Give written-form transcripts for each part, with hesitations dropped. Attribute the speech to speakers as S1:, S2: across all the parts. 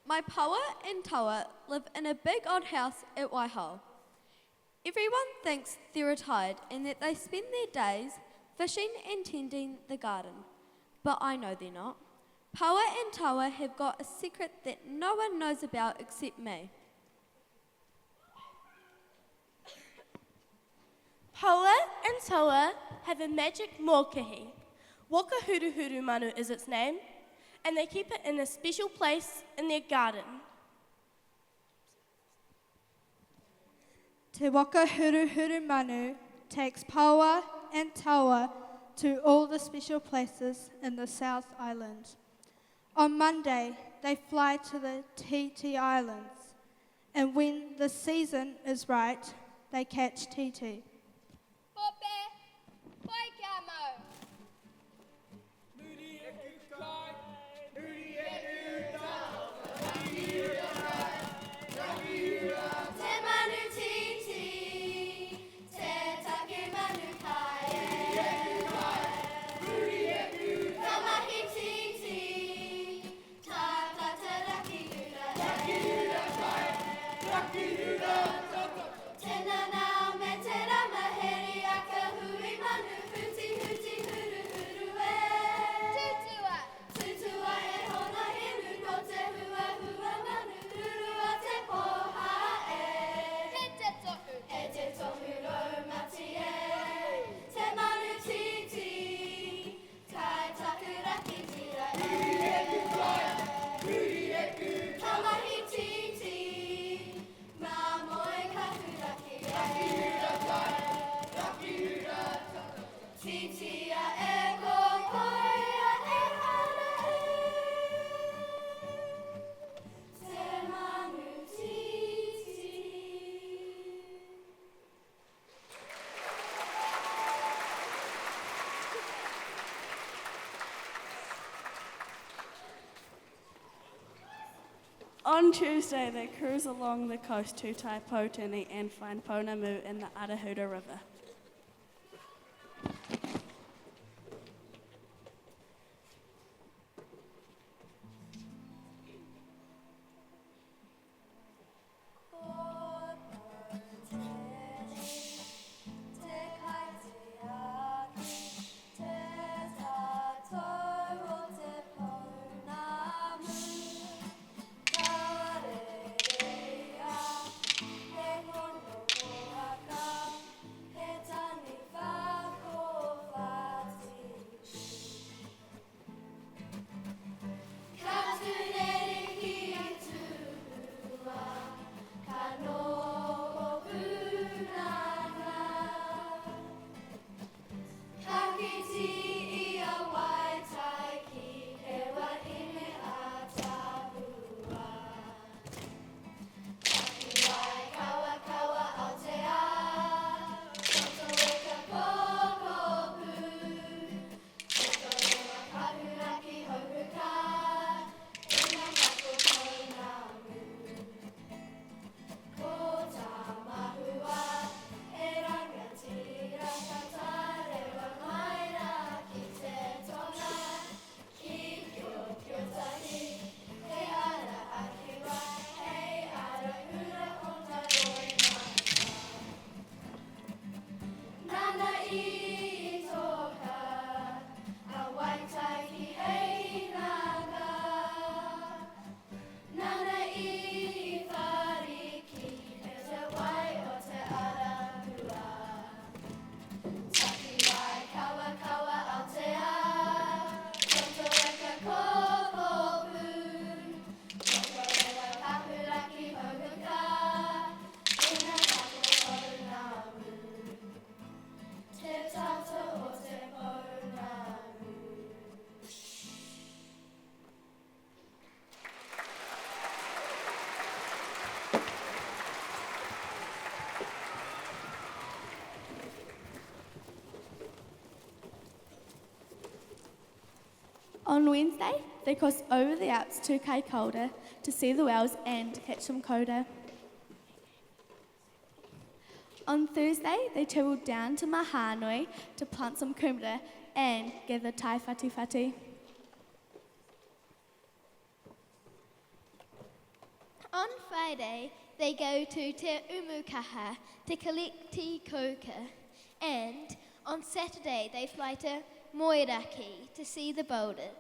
S1: My paua and taua live in a big old house at Waihao. Everyone thinks they're retired and that they spend their days fishing and tending the garden. But I know they're not. Paua and taua have got a secret that no one knows about except me.
S2: Paua and taua have a magic mōkahi. Wakahuruhuru manu is its name, and they keep it in a special place in their garden.
S3: Te wakahuruhuru manu takes paua and taua to all the special places in the South Island. On Monday, they fly to the Titi Islands, and when the season is right, they catch titi.
S4: On Tuesday, they cruise along the coast to Taipōtini and find Pounamu in the Arahuta River.
S5: He
S2: On Wednesday, they cross over the Alps to Kaikoura to see the whales and catch some koutou. On Thursday, they travelled down to Mahānui to plant some kumara and gather tai whatiwhati.
S5: On Friday, they go to Te Umukaha to collect te koka, and on Saturday they fly to Moiraki to see the boulders.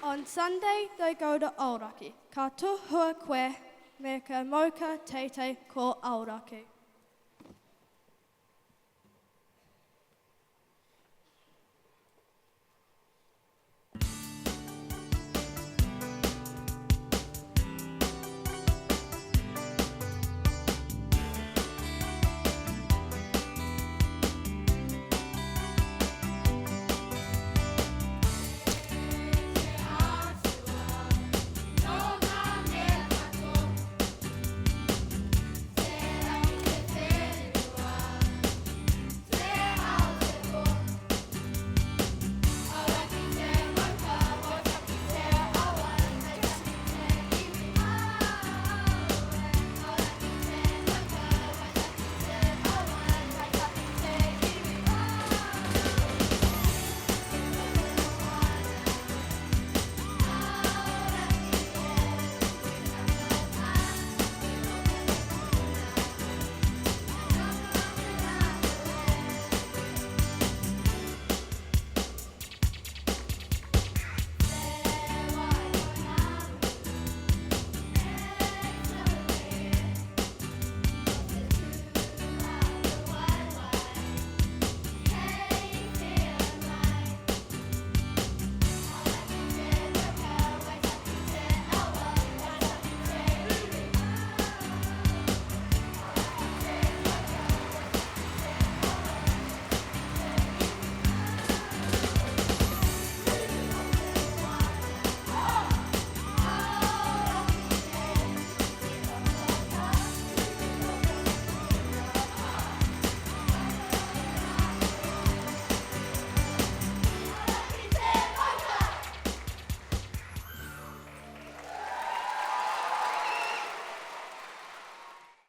S3: On Sunday, they go to Aoraki. Ka tuhua koe me ka mauka teitei ko Aoraki.